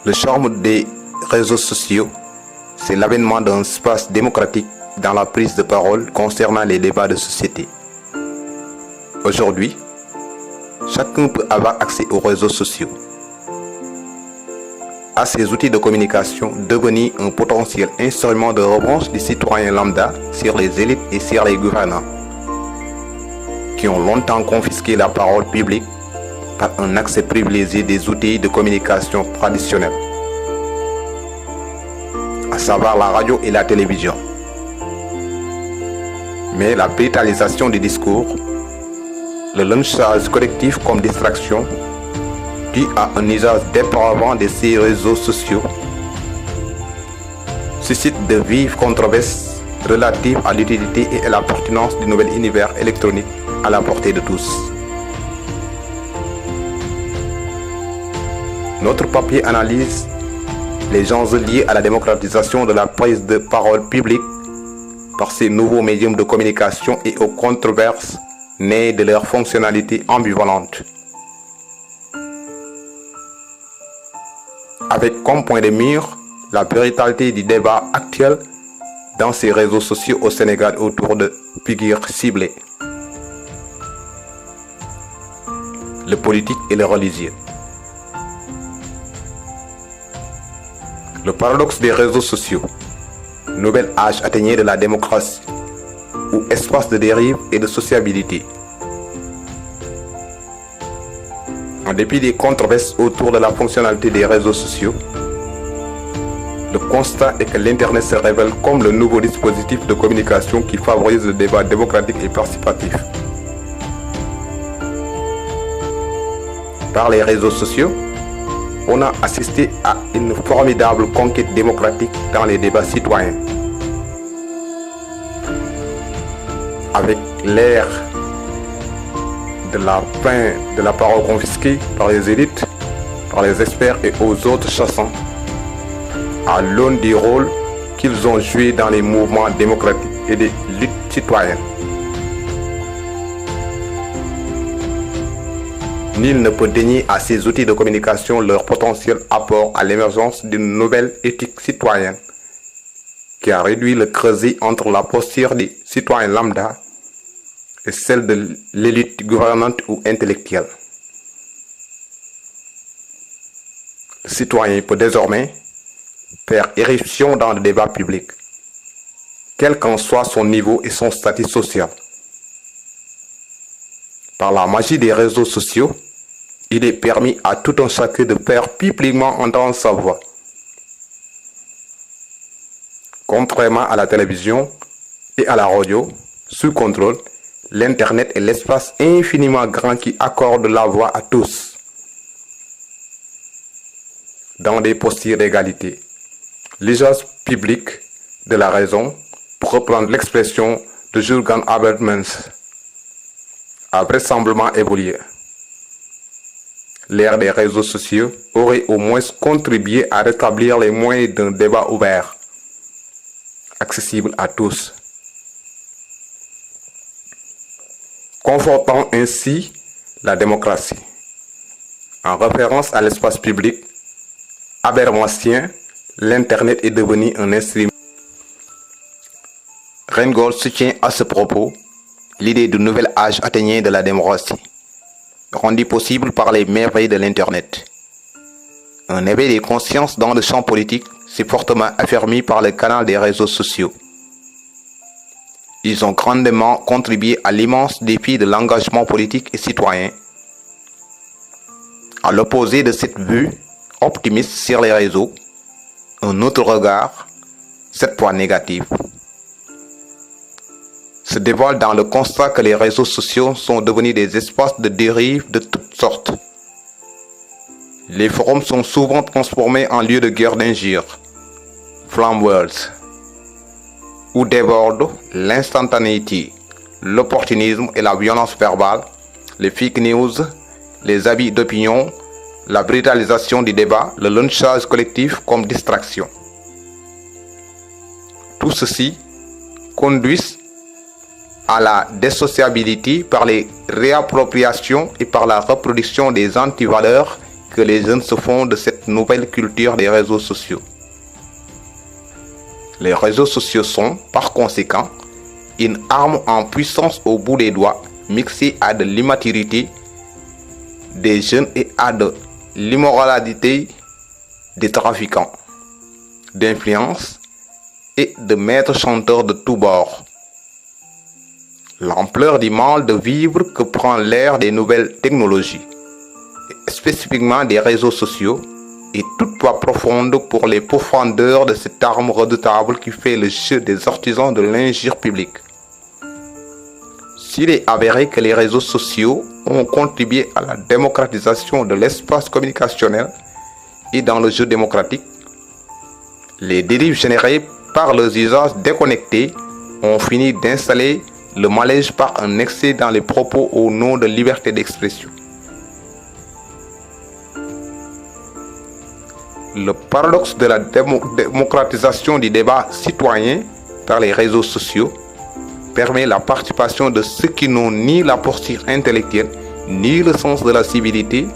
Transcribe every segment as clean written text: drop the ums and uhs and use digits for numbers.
Le charme des réseaux sociaux, c'est l'avènement d'un espace démocratique dans la prise de parole concernant les débats de société. Aujourd'hui, chacun peut avoir accès aux réseaux sociaux, à ces outils de communication devenus un potentiel instrument de revanche des citoyens lambda sur les élites et sur les gouvernants, qui ont longtemps confisqué la parole publique par un accès privilégié des outils de communication traditionnels, à savoir la radio et la télévision. Mais la brutalisation des discours, le lynchage collectif comme distraction, dû à un usage dépravant de ces réseaux sociaux, suscite de vives controverses relatives à l'utilité et à la pertinence du nouvel univers électronique à la portée de tous. Notre papier analyse les enjeux liés à la démocratisation de la prise de parole publique par ces nouveaux médiums de communication et aux controverses nées de leur fonctionnalité ambivalente. Avec comme point de mire la brutalité du débat actuel dans ces réseaux sociaux au Sénégal autour de figures ciblées, le politique et le religieux. Le paradoxe des réseaux sociaux, nouvel âge atteigné de la démocratie, ou espace de dérive et de sociabilité. En dépit des controverses autour de la fonctionnalité des réseaux sociaux, le constat est que l'Internet se révèle comme le nouveau dispositif de communication qui favorise le débat démocratique et participatif. Par les réseaux sociaux, on a assisté à une formidable conquête démocratique dans les débats citoyens. Avec l'ère de la fin de la parole confisquée par les élites, par les experts et aux autres chassants, à l'aune du rôle qu'ils ont joué dans les mouvements démocratiques et des luttes citoyennes. Nul ne peut dénier à ces outils de communication leur potentiel apport à l'émergence d'une nouvelle éthique citoyenne qui a réduit le creuset entre la posture des citoyens lambda et celle de l'élite gouvernante ou intellectuelle. Le citoyen peut désormais faire éruption dans le débat public, quel qu'en soit son niveau et son statut social. Par la magie des réseaux sociaux, il est permis à tout un chacun de faire publiquement entendre sa voix. Contrairement à la télévision et à la radio, sous contrôle, l'Internet est l'espace infiniment grand qui accorde la voix à tous, dans des postures d'égalité. L'usage public de la raison, pour reprendre l'expression de Jürgen Habermas, a vraisemblablement évolué. L'ère des réseaux sociaux aurait au moins contribué à rétablir les moyens d'un débat ouvert, accessible à tous, confortant ainsi la démocratie. En référence à l'espace public habermasien, l'Internet est devenu un instrument. Reingold soutient à ce propos l'idée du nouvel âge atteignant de la démocratie, rendu possible par les merveilles de l'Internet. Un éveil de conscience dans le champ politique s'est fortement affermi par le canal des réseaux sociaux. Ils ont grandement contribué à l'immense défi de l'engagement politique et citoyen. À l'opposé de cette vue optimiste sur les réseaux, un autre regard, cette fois négatif, se dévoile dans le constat que les réseaux sociaux sont devenus des espaces de dérive de toutes sortes. Les forums sont souvent transformés en lieux de guerre d'injures, flame wars, où débordent l'instantanéité, l'opportunisme et la violence verbale, les fake news, les abus d'opinion, la brutalisation du débat, le lynchage collectif comme distraction. Tout ceci conduit à la dissociabilité par les réappropriations et par la reproduction des antivaleurs que les jeunes se font de cette nouvelle culture des réseaux sociaux. Les réseaux sociaux sont, par conséquent, une arme en puissance au bout des doigts, mixée à de l'immaturité des jeunes et à de l'immoralité des trafiquants d'influence et de maîtres chanteurs de tous bords. L'ampleur du mal de vivre que prend l'ère des nouvelles technologies, et spécifiquement des réseaux sociaux, est toutefois profonde pour les profondeurs de cette arme redoutable qui fait le jeu des artisans de l'injure publique. S'il est avéré que les réseaux sociaux ont contribué à la démocratisation de l'espace communicationnel et dans le jeu démocratique, les dérives générées par leurs usages déconnectés ont fini d'installer le malaise par un excès dans les propos au nom de liberté d'expression. Le paradoxe de la démocratisation du débat citoyen par les réseaux sociaux permet la participation de ceux qui n'ont ni la posture intellectuelle ni le sens de la civilité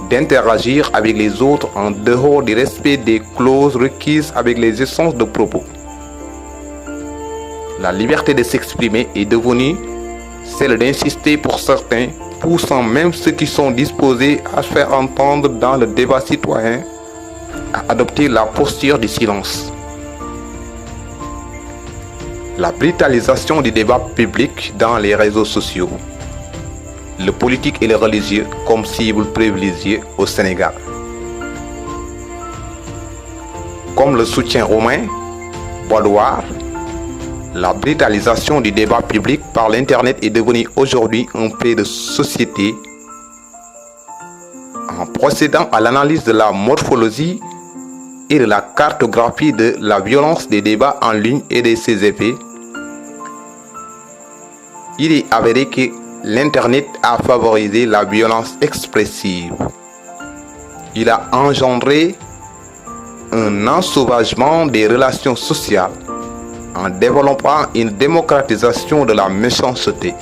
d'interagir avec les autres en dehors du respect des clauses requises avec les essences de propos. La liberté de s'exprimer est devenue celle d'insister pour certains, poussant même ceux qui sont disposés à se faire entendre dans le débat citoyen à adopter la posture du silence. La brutalisation du débat public dans les réseaux sociaux, le politique et le religieux comme cible privilégiée au Sénégal. Comme le soutien romain, Baudouin, la brutalisation du débat public par l'Internet est devenue aujourd'hui un fait de société. En procédant à l'analyse de la morphologie et de la cartographie de la violence des débats en ligne et de ses effets, il est avéré que l'Internet a favorisé la violence expressive. Il a engendré un ensauvagement des relations sociales en développant une démocratisation de la méchanceté.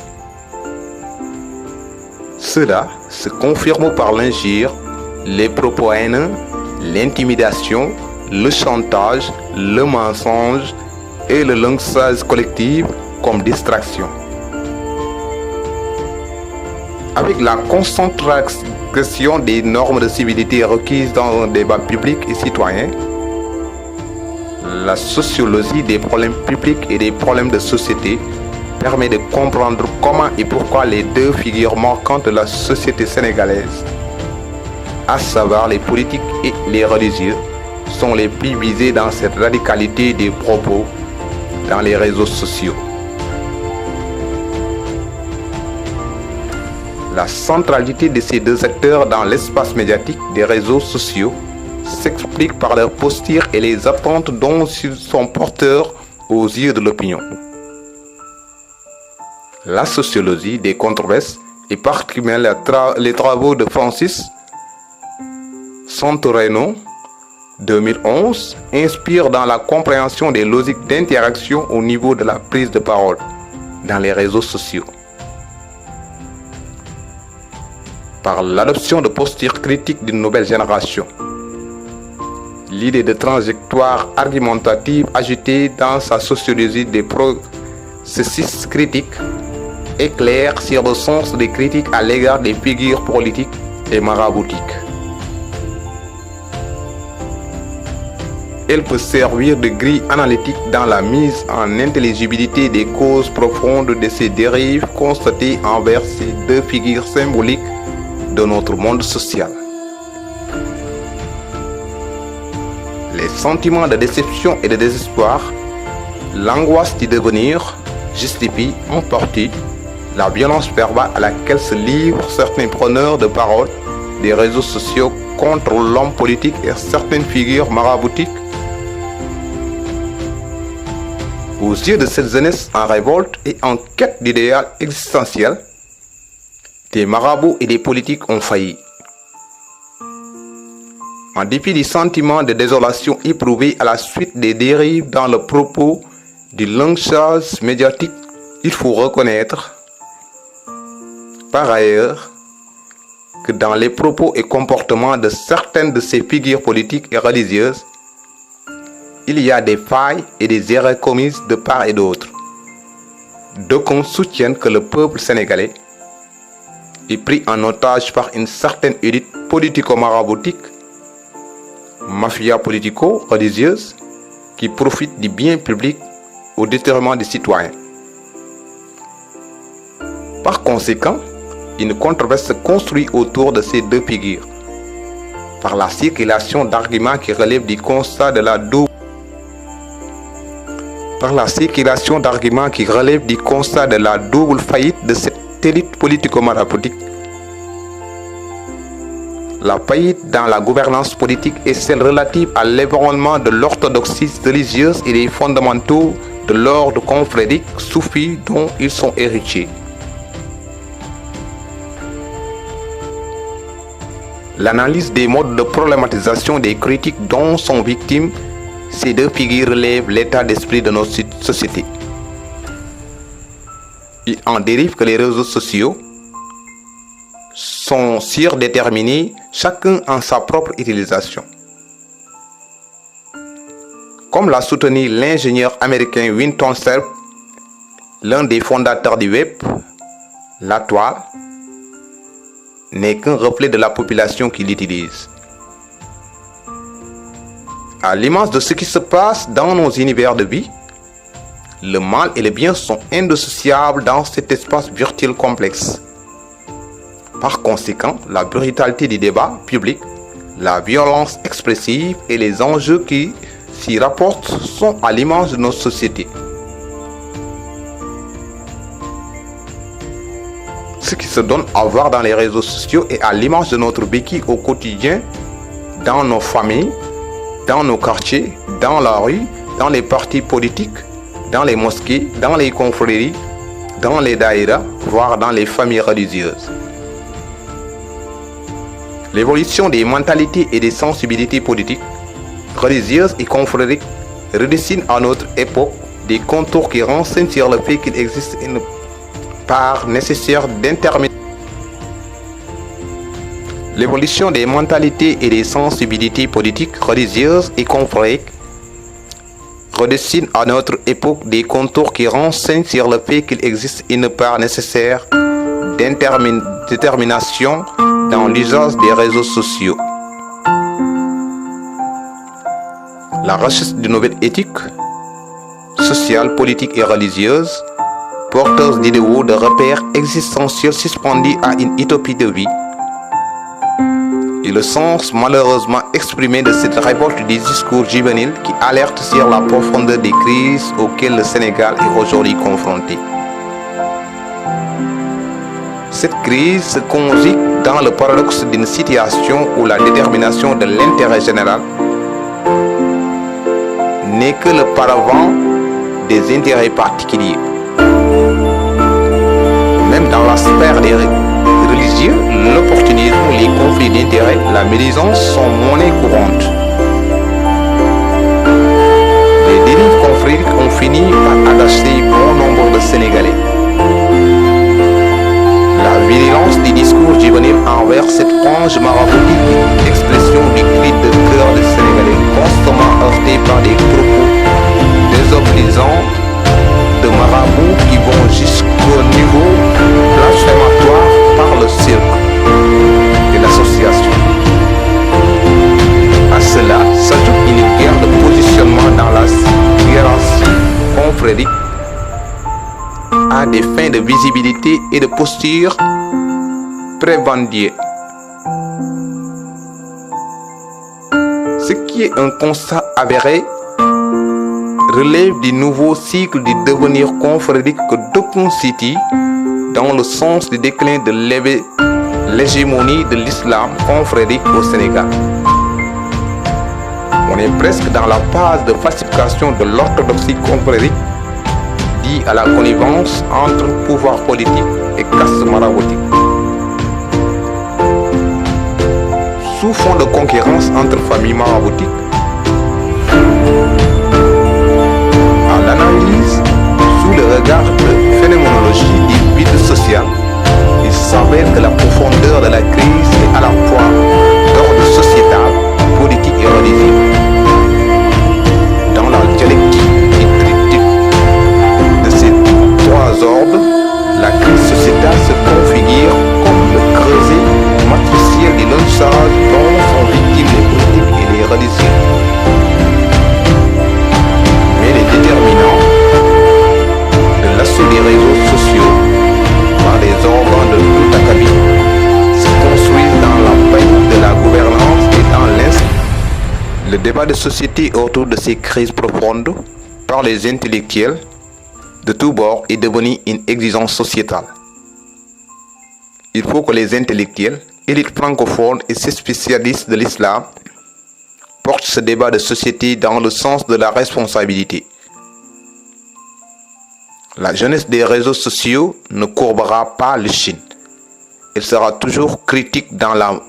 Cela se confirme par l'injure, les propos haineux, l'intimidation, le chantage, le mensonge et le langage collectif comme distraction. Avec la constante transgression des normes de civilité requises dans un débat public et citoyen, la sociologie des problèmes publics et des problèmes de société permet de comprendre comment et pourquoi les deux figures marquantes de la société sénégalaise, à savoir les politiques et les religieux, sont les plus visés dans cette radicalité des propos dans les réseaux sociaux. La centralité de ces deux acteurs dans l'espace médiatique des réseaux sociaux s'explique par leur posture et les attentes dont ils sont porteurs aux yeux de l'opinion. La sociologie des controverses et particulièrement les travaux de Francis Santoreno 2011 inspirent dans la compréhension des logiques d'interaction au niveau de la prise de parole dans les réseaux sociaux. Par l'adoption de postures critiques d'une nouvelle génération, l'idée de trajectoire argumentative ajoutée dans sa sociologie des processus critiques éclaire sur le sens des critiques à l'égard des figures politiques et maraboutiques. Elle peut servir de grille analytique dans la mise en intelligibilité des causes profondes de ces dérives constatées envers ces deux figures symboliques de notre monde social. Les sentiments de déception et de désespoir, l'angoisse du devenir justifient en partie la violence verbale à laquelle se livrent certains preneurs de parole des réseaux sociaux contre l'homme politique et certaines figures maraboutiques. Aux yeux de cette jeunesse en révolte et en quête d'idéal existentiel, des marabouts et des politiques ont failli. En dépit du sentiment de désolation éprouvé à la suite des dérives dans le propos du langage médiatique, il faut reconnaître, par ailleurs, que dans les propos et comportements de certaines de ces figures politiques et religieuses, il y a des failles et des erreurs commises de part et d'autre. D'aucuns soutiennent que le peuple sénégalais est pris en otage par une certaine élite politico-maraboutique, mafia politico-religieuse, qui profite du bien public au détriment des citoyens. Par conséquent, une controverse se construit autour de ces deux figures, par la circulation d'arguments qui relèvent du constat de la double faillite de cette élite politico-maraboutique. La faillite dans la gouvernance politique est celle relative à l'ébranlement de l'orthodoxie religieuse et des fondamentaux de l'ordre confrérique soufi dont ils sont héritiers. L'analyse des modes de problématisation des critiques dont sont victimes ces deux figures relève l'état d'esprit de notre société. Il en dérive que les réseaux sociaux sont surdéterminés, chacun en sa propre utilisation. Comme l'a soutenu l'ingénieur américain Winton Cerf, l'un des fondateurs du web, la toile n'est qu'un reflet de la population qui l'utilise. À l'image de ce qui se passe dans nos univers de vie, le mal et le bien sont indissociables dans cet espace virtuel complexe. Par conséquent, la brutalité du débat public, la violence expressive et les enjeux qui s'y rapportent sont à l'image de notre société. Ce qui se donne à voir dans les réseaux sociaux est à l'image de notre vécu au quotidien, dans nos familles, dans nos quartiers, dans la rue, dans les partis politiques, dans les mosquées, dans les confréries, dans les daïras, voire dans les familles religieuses. L'évolution des mentalités et des sensibilités politiques, religieuses et confrériques redessine à notre époque des contours qui renseignent sur le fait qu'il existe une part nécessaire d'intermédiaire. L'évolution des mentalités et des sensibilités politiques, religieuses et confrériques redessine à notre époque des contours qui renseignent sur le fait qu'il existe une part nécessaire d'indétermination dans l'usage des réseaux sociaux. La recherche de nouvelles éthiques, sociales, politiques et religieuses, porteuses d'idéaux de repères existentiels suspendus à une utopie de vie, et le sens malheureusement exprimé de cette révolte du discours juvénile qui alerte sur la profondeur des crises auxquelles le Sénégal est aujourd'hui confronté. Cette crise se conjugue dans le paradoxe d'une situation où la détermination de l'intérêt général n'est que le paravent des intérêts particuliers. Même dans la sphère des religieux, l'opportunisme, les conflits d'intérêts, la médisance sont monnaie courante. Les dérives confrériques ont fini par attacher bon nombre de Sénégalais. La virulence du discours juvénile envers cette frange maraboutique, expression du cri de cœur des Sénégalais, constamment heurté par des propos désobligeants de marabouts qui vont jusqu'au niveau blasphématoire par le cirque et l'association. À cela s'ajoute une guerre de positionnement dans la hiérarchie confrérique à des fins de visibilité et de posture prévendiée. Ce qui est un constat avéré relève du nouveau cycle du devenir confrérique que d'aucuns situent dans le sens du déclin de l'hégémonie de l'islam confrérique au Sénégal. On est presque dans la phase de falsification de l'orthodoxie confrérique dit à la connivence entre pouvoir politique et caste maraboutique. Sous fond de concurrence entre familles maraboutiques, à l'analyse sous le regard de phénoménologie du vide social, il s'avère que la profondeur de la crise désordre, la crise sociétale se configure comme le creuset matriciel de l'enchage dont sont victimes les politiques et les religieux. Mais les déterminants de l'assaut des réseaux sociaux par les organes de tout acabit se construisent dans la faille de la gouvernance et dans l'instinct. Le débat de société autour de ces crises profondes par les intellectuels de tous bords est devenu une exigence sociétale. Il faut que les intellectuels, élites francophones et ces spécialistes de l'islam portent ce débat de société dans le sens de la responsabilité. La jeunesse des réseaux sociaux ne courbera pas le chine. Elle sera toujours critique dans le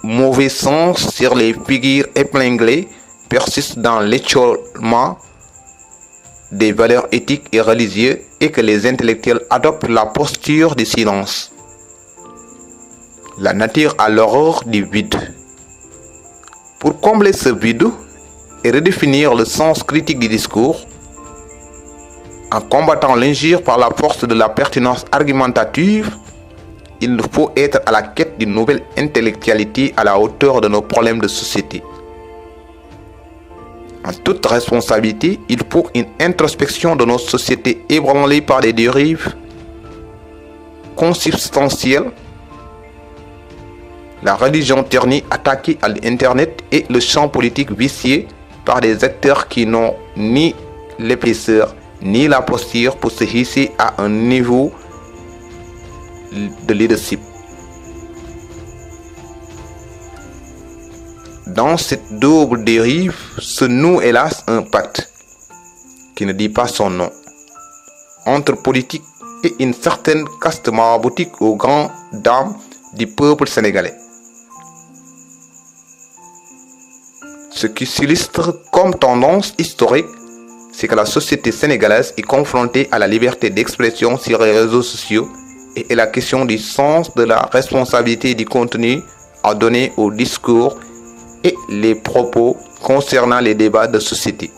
mauvais sens sur les figures épinglées, persiste dans l'étiolement des valeurs éthiques et religieuses et que les intellectuels adoptent la posture du silence. La nature a l'horreur du vide. Pour combler ce vide et redéfinir le sens critique du discours, en combattant l'injure par la force de la pertinence argumentative, il nous faut être à la quête d'une nouvelle intellectualité à la hauteur de nos problèmes de société. En toute responsabilité, il faut une introspection de nos sociétés ébranlées par des dérives consubstantielles, la religion ternie attaquée à l'Internet et le champ politique vicié par des acteurs qui n'ont ni l'épaisseur ni la posture pour se hisser à un niveau de leadership. Dans cette double dérive se noue hélas un pacte qui ne dit pas son nom entre politique et une certaine caste maraboutique aux grandes dames du peuple sénégalais. Ce qui s'illustre comme tendance historique, c'est que la société sénégalaise est confrontée à la liberté d'expression sur les réseaux sociaux et la question du sens de la responsabilité du contenu à donner au discours et les propos concernant les débats de société.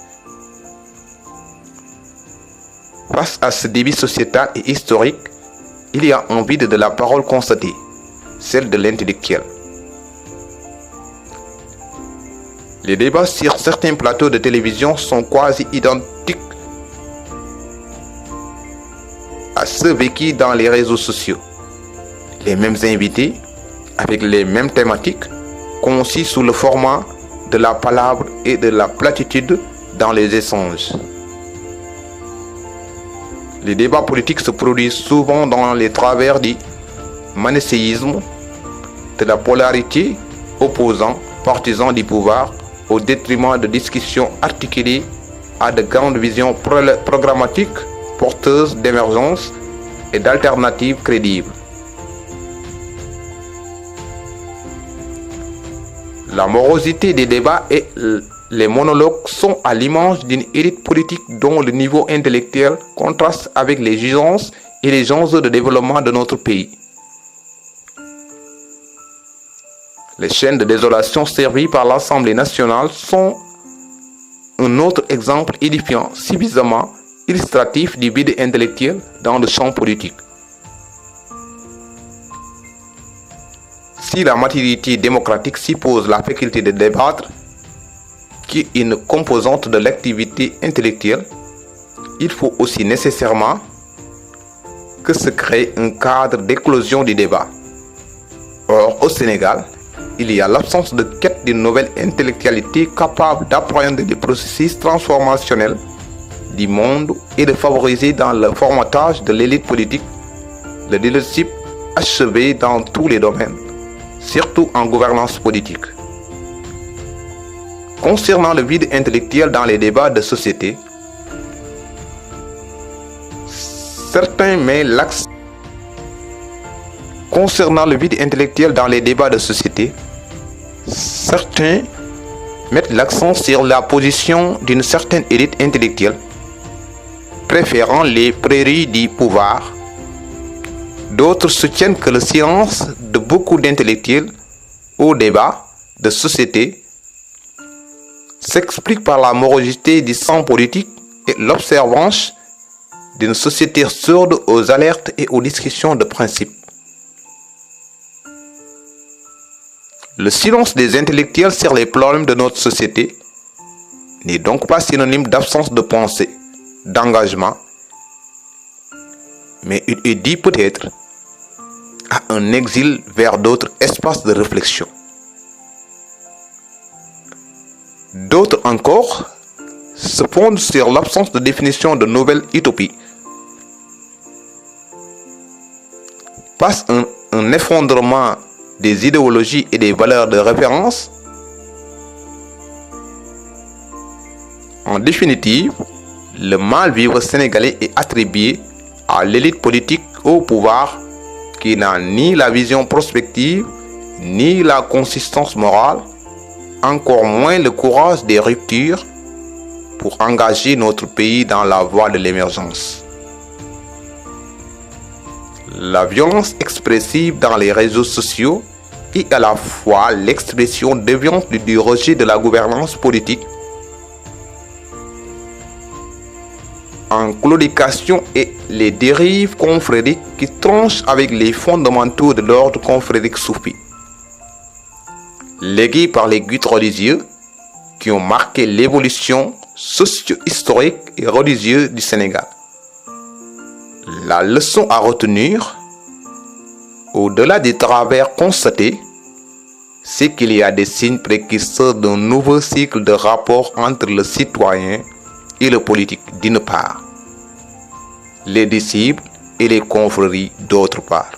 Face à ce débit sociétal et historique, il y a un vide de la parole constatée, celle de l'intellectuel. Les débats sur certains plateaux de télévision sont quasi identiques à ceux vécus dans les réseaux sociaux. Les mêmes invités, avec les mêmes thématiques, concis sous le format de la palabre et de la platitude dans les échanges. Les débats politiques se produisent souvent dans les travers du manichéisme, de la polarité opposant partisans du pouvoir au détriment de discussions articulées à de grandes visions programmatiques porteuses d'émergence et d'alternatives crédibles. La morosité des débats et les monologues sont à l'image d'une élite politique dont le niveau intellectuel contraste avec les exigences et les enjeux de développement de notre pays. Les chaînes de désolation servies par l'Assemblée nationale sont un autre exemple édifiant, suffisamment illustratif du vide intellectuel dans le champ politique. Si la maturité démocratique suppose la faculté de débattre, qui est une composante de l'activité intellectuelle, il faut aussi nécessairement que se crée un cadre d'éclosion du débat. Or, au Sénégal, il y a l'absence de quête d'une nouvelle intellectualité capable d'apprendre des processus transformationnels du monde et de favoriser dans le formatage de l'élite politique le leadership achevé dans tous les domaines, surtout en gouvernance politique. Concernant le vide intellectuel dans les débats de société, certains mettent l'accent sur la position d'une certaine élite intellectuelle, préférant les prairies du pouvoir. D'autres soutiennent que le silence de beaucoup d'intellectuels au débat de société s'explique par la morosité du sang politique et l'observance d'une société sourde aux alertes et aux discussions de principe. Le silence des intellectuels sur les problèmes de notre société n'est donc pas synonyme d'absence de pensée, d'engagement, mais il est dit peut-être à un exil vers d'autres espaces de réflexion. D'autres encore se fondent sur l'absence de définition de nouvelles utopies. Passe un effondrement des idéologies et des valeurs de référence. En définitive, le mal-vivre sénégalais est attribué à l'élite politique au pouvoir qui n'a ni la vision prospective, ni la consistance morale, encore moins le courage des ruptures pour engager notre pays dans la voie de l'émergence. La violence expressive dans les réseaux sociaux est à la fois l'expression déviante du rejet de la gouvernance politique, en claudication et les dérives confrériques qui tranchent avec les fondamentaux de l'ordre confrérique soufi, légués par les guides religieux qui ont marqué l'évolution socio-historique et religieuse du Sénégal. La leçon à retenir, au-delà des travers constatés, c'est qu'il y a des signes précurseurs d'un nouveau cycle de rapports entre le citoyen et le politique d'une part, les disciples et les confréries d'autre part.